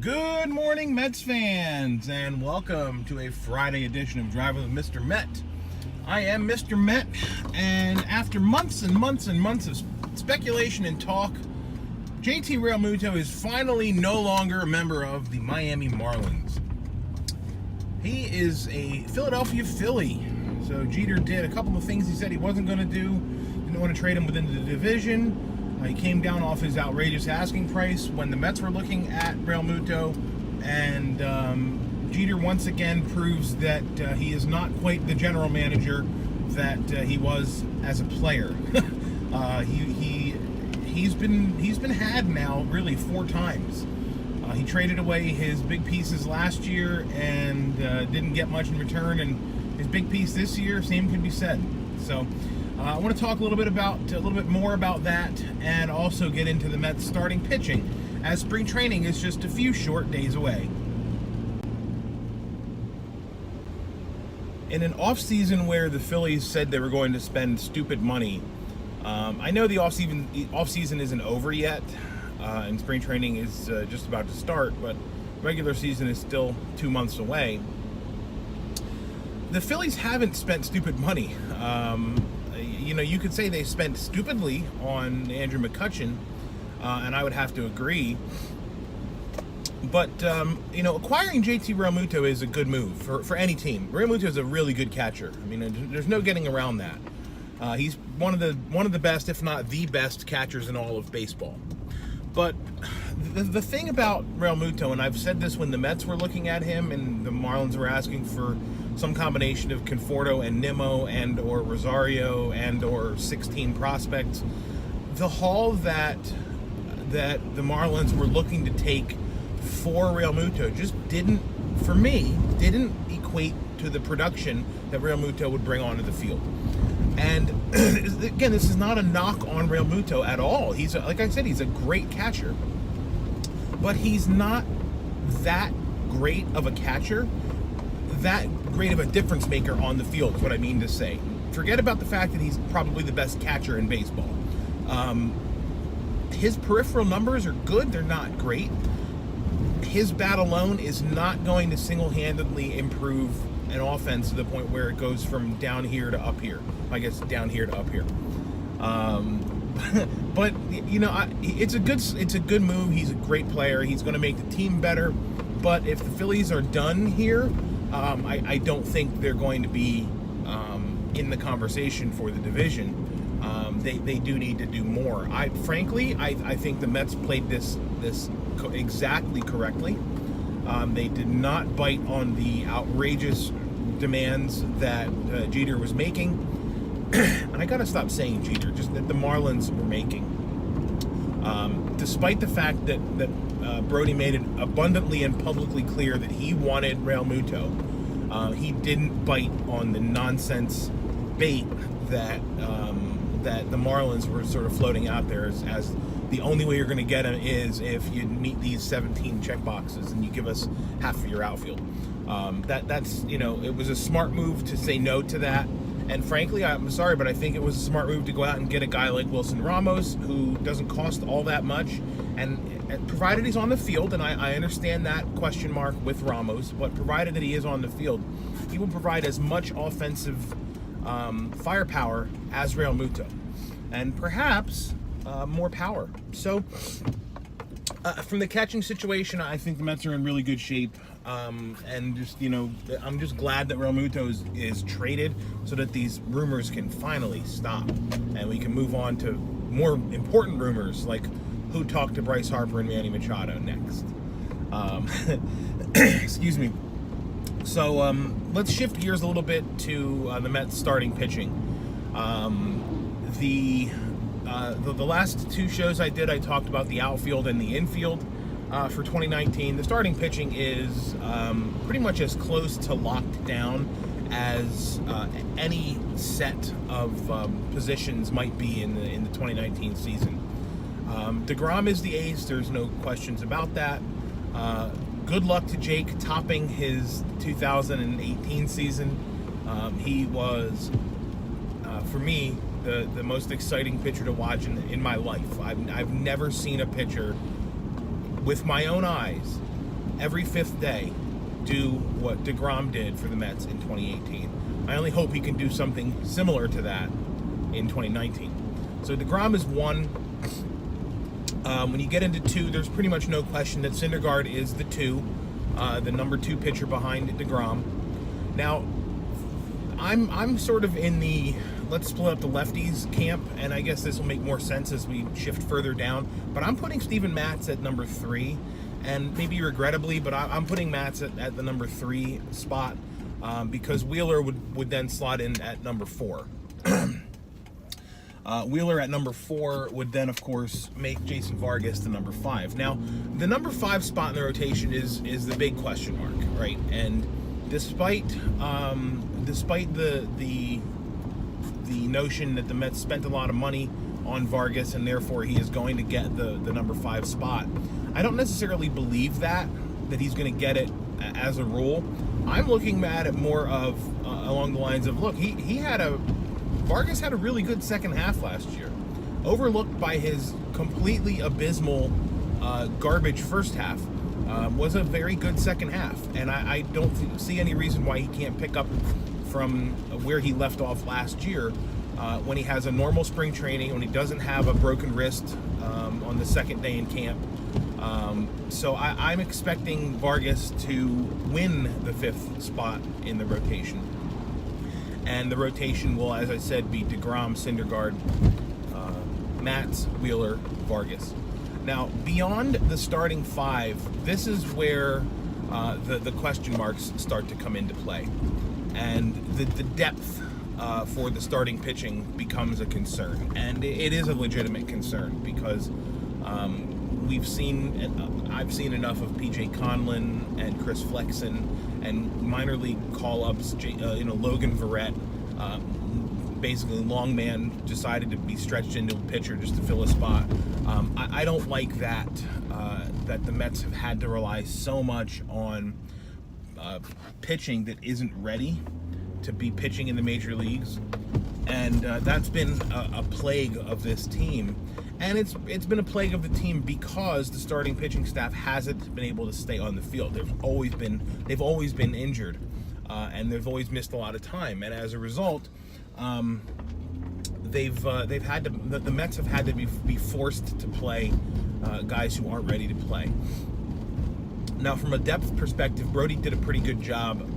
Good morning, Mets fans, and welcome to a Friday edition of Driving with Mr. Met. I am Mr. Met, and after months and months and months of speculation and talk, JT Realmuto is finally no longer a member of the Miami Marlins. He is a Philadelphia Philly. So Jeter did a couple of things he said he wasn't going to do. Didn't want to trade him within the division. He came down off his outrageous asking price when the Mets were looking at Realmuto, and Jeter once again proves that he is not quite the general manager that he was as a player. He's been had now really 4 times. He traded away his big pieces last year and didn't get much in return, and his big piece this year, same can be said. So I want to talk a little bit more about that, and also get into the Mets starting pitching, as spring training is just a few short days away. In an offseason where the Phillies said they were going to spend stupid money, I know the offseason isn't over yet, and spring training is just about to start, but regular season is still 2 months away. The Phillies haven't spent stupid money. You could say they spent stupidly on Andrew McCutchen, and I would have to agree. But, acquiring JT Realmuto is a good move for any team. Realmuto is a really good catcher. I mean, there's no getting around that. He's one of the best, if not the best, catchers in all of baseball. But the thing about Realmuto, and I've said this when the Mets were looking at him and the Marlins were asking for some combination of Conforto and Nimmo and or Rosario and or 16 prospects, the haul that the Marlins were looking to take for Realmuto just didn't equate to the production that Realmuto would bring onto the field. And again, this is not a knock on Realmuto at all. Like I said, he's a great catcher, but he's not that great of a catcher, that great of a difference maker on the field is what I mean to say. Forget about the fact that he's probably the best catcher in baseball. His peripheral numbers are good. They're not great. His bat alone is not going to single-handedly improve an offense to the point where it goes from down here to up here. I guess down here to up here. But it's a good move. He's a great player. He's going to make the team better. But if the Phillies are done here, I don't think they're going to be in the conversation for the division. They do need to do more. I think the Mets played this exactly correctly. They did not bite on the outrageous demands that Jeter was making. And I got to stop saying Jeter, just that the Marlins were making. Despite the fact that Brody made it abundantly and publicly clear that he wanted Realmuto, he didn't bite on the nonsense bait that the Marlins were sort of floating out there as the only way you're going to get him is if you meet these 17 check boxes and you give us half of your outfield. It was a smart move to say no to that. And frankly, I'm sorry, but I think it was a smart move to go out and get a guy like Wilson Ramos, who doesn't cost all that much, and provided he's on the field, and I understand that question mark with Ramos, but provided that he is on the field, he will provide as much offensive firepower as Realmuto, and perhaps more power. So, from the catching situation, I think the Mets are in really good shape. And just, I'm just glad that Realmuto is traded so that these rumors can finally stop and we can move on to more important rumors like who talked to Bryce Harper and Manny Machado next. Excuse me. So let's shift gears a little bit to the Mets starting pitching. The last 2 shows I did, I talked about the outfield and the infield. For 2019, the starting pitching is pretty much as close to locked down as any set of positions might be in the 2019 season. DeGrom is the ace. There's no questions about that. Good luck to Jake topping his 2018 season. He was, for me, the most exciting pitcher to watch in my life. I've never seen a pitcher with my own eyes every fifth day, do what DeGrom did for the Mets in 2018. I only hope he can do something similar to that in 2019. So DeGrom is 1. When you get into 2, there's pretty much no question that Syndergaard is the 2, the number 2 pitcher behind DeGrom. Now, I'm sort of in the let's split up the lefties camp, and I guess this will make more sense as we shift further down. But I'm putting Steven Matz at number 3, and maybe regrettably, but I'm putting Matz at the number 3 spot because Wheeler would then slot in at number 4. Wheeler at number 4 would then, of course, make Jason Vargas the number 5. Now, the number 5 spot in the rotation is the big question mark, right? And despite the notion that the Mets spent a lot of money on Vargas and therefore he is going to get the number 5 spot, I don't necessarily believe that he's going to get it as a rule. I'm looking at it more of along the lines of, look, Vargas had a really good second half last year, overlooked by his completely abysmal garbage first half. Was a very good second half, and I don't see any reason why he can't pick up from where he left off last year when he has a normal spring training, when he doesn't have a broken wrist on the second day in camp. So I'm expecting Vargas to win the 5th spot in the rotation. And the rotation will, as I said, be DeGrom, Syndergaard, Matz, Wheeler, Vargas. Now, beyond the starting 5, this is where the question marks start to come into play. And the depth for the starting pitching becomes a concern. And it is a legitimate concern because I've seen enough of P.J. Conlon and Chris Flexen and minor league call-ups, Logan Verrett, basically long man decided to be stretched into a pitcher just to fill a spot. I don't like that the Mets have had to rely so much on pitching that isn't ready to be pitching in the major leagues, and that's been a plague of this team. And it's been a plague of the team because the starting pitching staff hasn't been able to stay on the field. They've always been injured, and they've always missed a lot of time. And as a result, the Mets have had to be forced to play guys who aren't ready to play. Now, from a depth perspective, Brody did a pretty good job.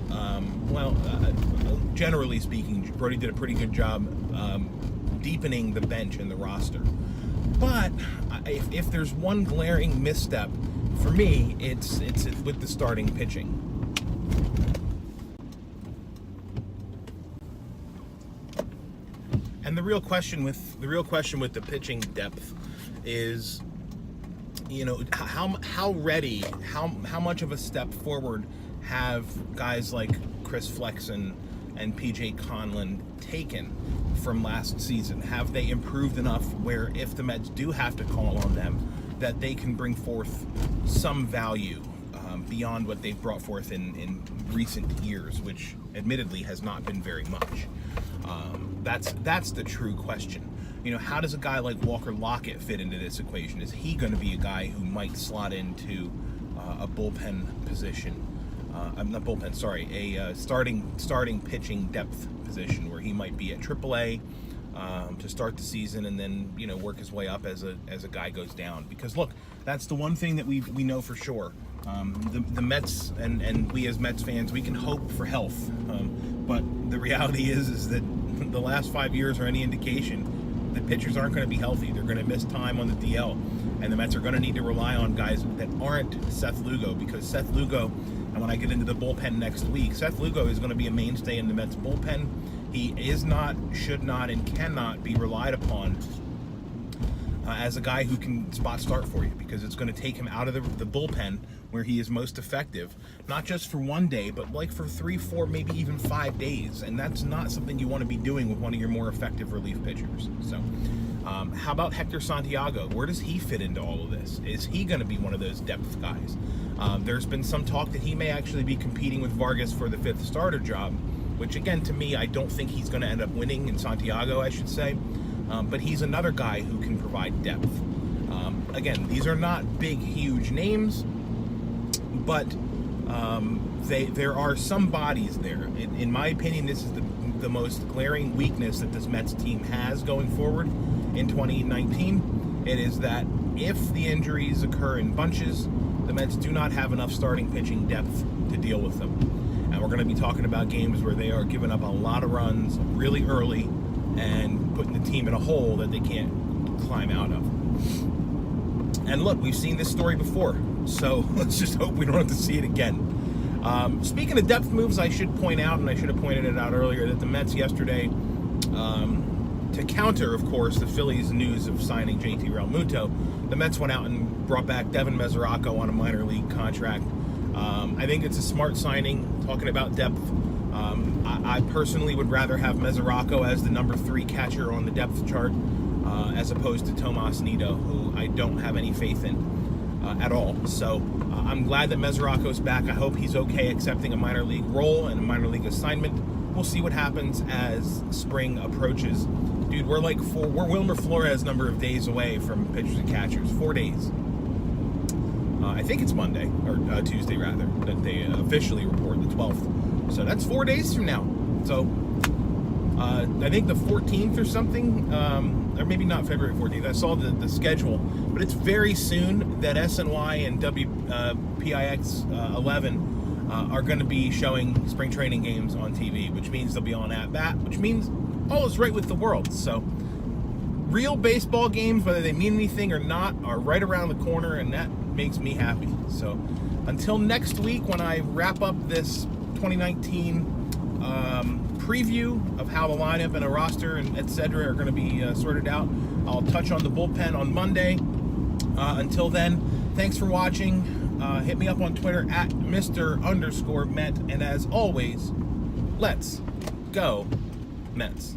Generally speaking, Brody did a pretty good job deepening the bench and the roster. But if there's one glaring misstep, for me, it's with the starting pitching. And the real question with the pitching depth is, how ready, how much of a step forward have guys like Chris Flexen and P.J. Conlon taken from last season? Have they improved enough where if the Mets do have to call on them, that they can bring forth some value beyond what they've brought forth in recent years, which admittedly has not been very much? That's the true question. How does a guy like Walker Lockett fit into this equation? Is he going to be a guy who might slot into a bullpen position? A starting pitching depth position where he might be at AAA to start the season, and then work his way up as a guy goes down. Because look, that's the one thing that we know for sure. The Mets and we as Mets fans, we can hope for health, but the reality is that the last 5 years are any indication, the pitchers aren't going to be healthy. They're going to miss time on the DL, and the Mets are going to need to rely on guys that aren't Seth Lugo, because Seth Lugo, and when I get into the bullpen next week, Seth Lugo is going to be a mainstay in the Mets bullpen. He is not, should not, and cannot be relied upon as a guy who can spot start for you, because it's going to take him out of the bullpen where he is most effective, not just for one day, but like for 3, 4, maybe even 5 days. And that's not something you want to be doing with one of your more effective relief pitchers. So how about Hector Santiago? Where does he fit into all of this? Is he going to be one of those depth guys? There's been some talk that he may actually be competing with Vargas for the 5th starter job, which again, to me, I don't think he's going to end up winning in Santiago, I should say. But he's another guy who can provide depth. Again, these are not big, huge names, but there are some bodies there. In my opinion, this is the most glaring weakness that this Mets team has going forward in 2019. It is that if the injuries occur in bunches, the Mets do not have enough starting pitching depth to deal with them. And we're going to be talking about games where they are giving up a lot of runs really early and putting the team in a hole that they can't climb out of. And look, we've seen this story before, so let's just hope we don't have to see it again. Speaking of depth moves, I should point out, and I should have pointed it out earlier, that the Mets yesterday, to counter, of course, the Phillies' news of signing JT Realmuto, the Mets went out and brought back Devin Mesoraco on a minor league contract. I think it's a smart signing, talking about depth. I personally would rather have Mesoraco as the number 3 catcher on the depth chart, as opposed to Tomas Nido, who I don't have any faith in at all. So I'm glad that Mesoraco's back. I hope he's okay accepting a minor league role and a minor league assignment. We'll see what happens as spring approaches. Dude, we're Wilmer Flores number of days away from pitchers and catchers. 4 days. I think it's Monday, or Tuesday rather, that they officially report, the 12th. So that's 4 days from now. So I think the 14th or something, or maybe not February 14th. I saw the schedule, but it's very soon that SNY and WPIX 11 are going to be showing spring training games on TV, which means they'll be on at bat, which means all is right with the world. So real baseball games, whether they mean anything or not, are right around the corner, and that makes me happy. So until next week, when I wrap up this 2019 preview of how the lineup and a roster and etc. are going to be sorted out, I'll touch on the bullpen on Monday. Until then, thanks for watching. Hit me up on Twitter at Mr_Met. And as always, let's go Mets.